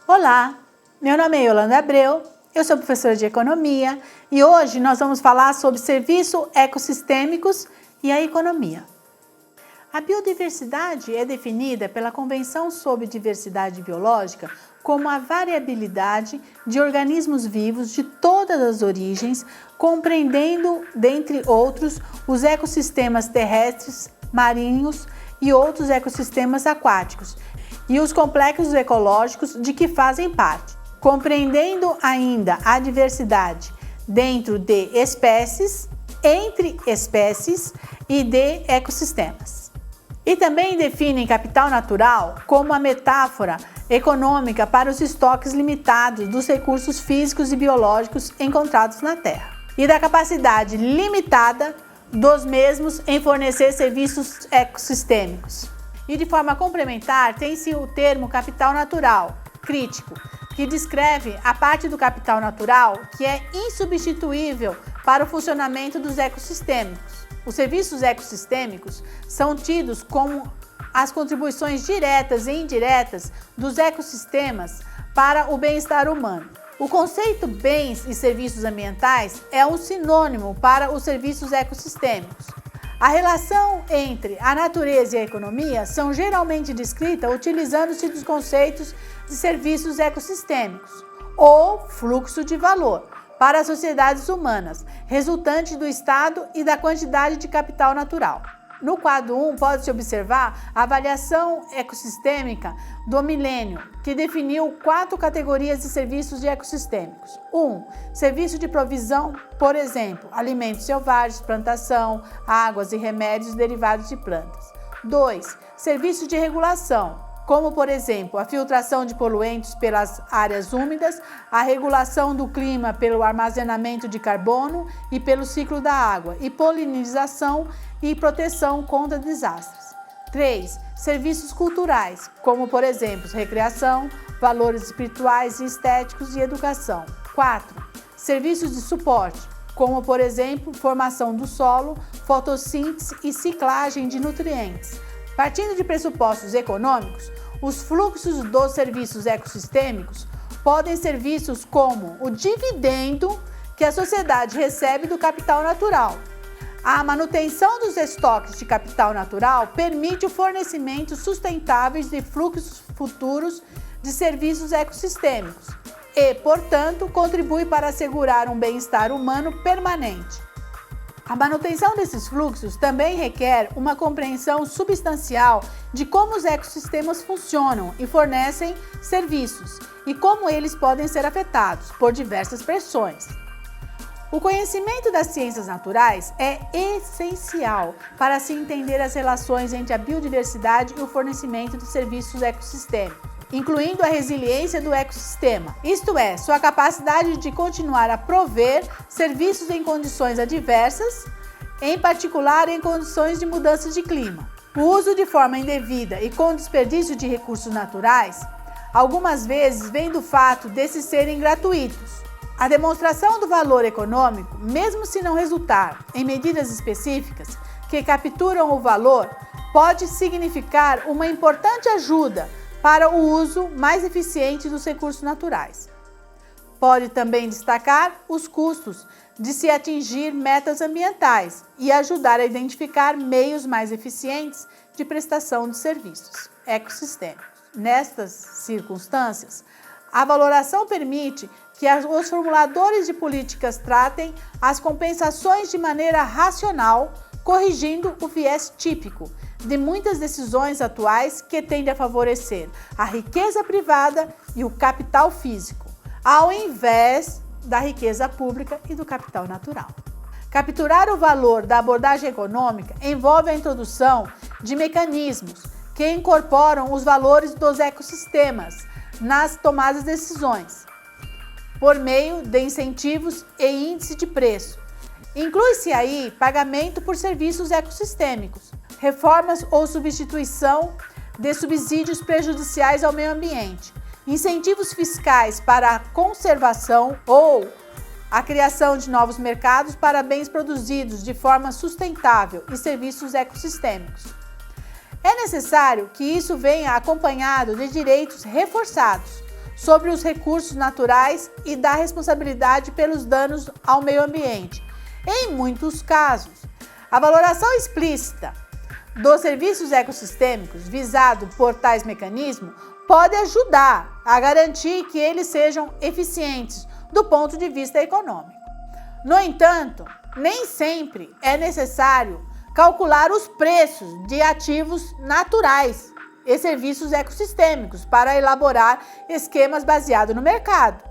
Olá, meu nome é Yolanda Abreu, eu sou professora de Economia e hoje nós vamos falar sobre serviços ecossistêmicos e a economia. A biodiversidade é definida pela Convenção sobre Diversidade Biológica como a variabilidade de organismos vivos de todas as origens, compreendendo, dentre outros, os ecossistemas terrestres, marinhos e outros ecossistemas aquáticos, e os complexos ecológicos de que fazem parte, compreendendo ainda a diversidade dentro de espécies, entre espécies e de ecossistemas. E também definem capital natural como a metáfora econômica para os estoques limitados dos recursos físicos e biológicos encontrados na Terra, e da capacidade limitada dos mesmos em fornecer serviços ecossistêmicos. E de forma complementar, tem-se o termo capital natural, crítico, que descreve a parte do capital natural que é insubstituível para o funcionamento dos ecossistêmicos. Os serviços ecossistêmicos são tidos como as contribuições diretas e indiretas dos ecossistemas para o bem-estar humano. O conceito bens e serviços ambientais é um sinônimo para os serviços ecossistêmicos. A relação entre a natureza e a economia são geralmente descritas utilizando-se dos conceitos de serviços ecossistêmicos ou fluxo de valor para as sociedades humanas, resultante do estado e da quantidade de capital natural. No quadro 1, pode-se observar a avaliação ecossistêmica do milênio, que definiu 4 categorias de serviços ecossistêmicos. 1. Serviço de provisão, por exemplo, alimentos selvagens, plantação, águas e remédios derivados de plantas. 2. Serviço de regulação, como, por exemplo, a filtração de poluentes pelas áreas úmidas, a regulação do clima pelo armazenamento de carbono e pelo ciclo da água, e polinização e proteção contra desastres. 3. Serviços culturais, como, por exemplo, recreação, valores espirituais e estéticos e educação. 4. Serviços de suporte, como, por exemplo, formação do solo, fotossíntese e ciclagem de nutrientes. Partindo de pressupostos econômicos, os fluxos dos serviços ecossistêmicos podem ser vistos como o dividendo que a sociedade recebe do capital natural. A manutenção dos estoques de capital natural permite o fornecimento sustentável de fluxos futuros de serviços ecossistêmicos e, portanto, contribui para assegurar um bem-estar humano permanente. A manutenção desses fluxos também requer uma compreensão substancial de como os ecossistemas funcionam e fornecem serviços e como eles podem ser afetados por diversas pressões. O conhecimento das ciências naturais é essencial para se entender as relações entre a biodiversidade e o fornecimento de serviços ecossistêmicos, incluindo a resiliência do ecossistema, isto é, sua capacidade de continuar a prover serviços em condições adversas, em particular em condições de mudança de clima. O uso de forma indevida e com desperdício de recursos naturais, algumas vezes vem do fato desses serem gratuitos. A demonstração do valor econômico, mesmo se não resultar em medidas específicas que capturam o valor, pode significar uma importante ajuda para o uso mais eficiente dos recursos naturais. Pode também destacar os custos de se atingir metas ambientais e ajudar a identificar meios mais eficientes de prestação de serviços ecossistêmicos. Nestas circunstâncias, a valoração permite que os formuladores de políticas tratem as compensações de maneira racional, corrigindo o viés típico de muitas decisões atuais que tendem a favorecer a riqueza privada e o capital físico, ao invés da riqueza pública e do capital natural. Capturar o valor da abordagem econômica envolve a introdução de mecanismos que incorporam os valores dos ecossistemas nas tomadas de decisões, por meio de incentivos e índice de preço. Inclui-se aí pagamento por serviços ecossistêmicos, reformas ou substituição de subsídios prejudiciais ao meio ambiente, incentivos fiscais para a conservação ou a criação de novos mercados para bens produzidos de forma sustentável e serviços ecossistêmicos. É necessário que isso venha acompanhado de direitos reforçados, sobre os recursos naturais e da responsabilidade pelos danos ao meio ambiente. Em muitos casos, a valoração explícita dos serviços ecossistêmicos visado por tais mecanismos pode ajudar a garantir que eles sejam eficientes do ponto de vista econômico. No entanto, nem sempre é necessário calcular os preços de ativos naturais e serviços ecossistêmicos para elaborar esquemas baseados no mercado.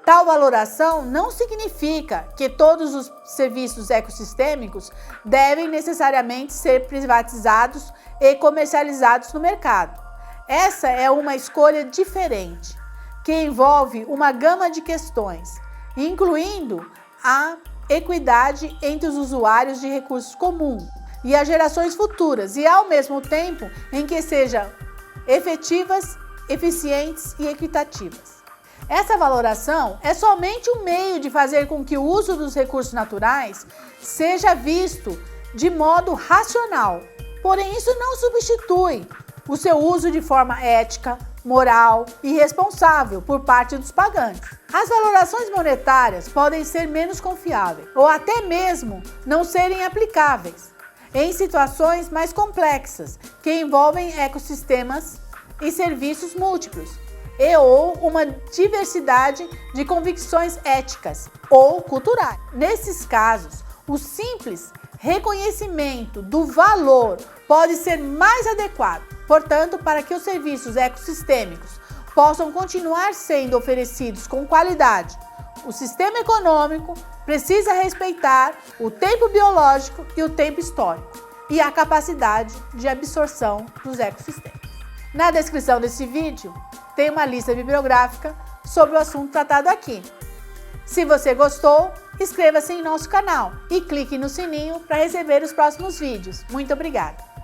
Tal valoração não significa que todos os serviços ecossistêmicos devem necessariamente ser privatizados e comercializados no mercado. Essa é uma escolha diferente, que envolve uma gama de questões, incluindo a equidade entre os usuários de recursos comuns e as gerações futuras, e ao mesmo tempo em que sejam efetivas, eficientes e equitativas. Essa valoração é somente um meio de fazer com que o uso dos recursos naturais seja visto de modo racional, porém isso não substitui o seu uso de forma ética, moral e responsável por parte dos pagantes. As valorações monetárias podem ser menos confiáveis ou até mesmo não serem aplicáveis em situações mais complexas que envolvem ecossistemas e serviços múltiplos ou uma diversidade de convicções éticas ou culturais. Nesses casos, o simples reconhecimento do valor pode ser mais adequado. Portanto, para que os serviços ecossistêmicos possam continuar sendo oferecidos com qualidade, o sistema econômico precisa respeitar o tempo biológico e o tempo histórico e a capacidade de absorção dos ecossistemas. Na descrição desse vídeo tem uma lista bibliográfica sobre o assunto tratado aqui. Se você gostou, inscreva-se em nosso canal e clique no sininho para receber os próximos vídeos. Muito obrigada!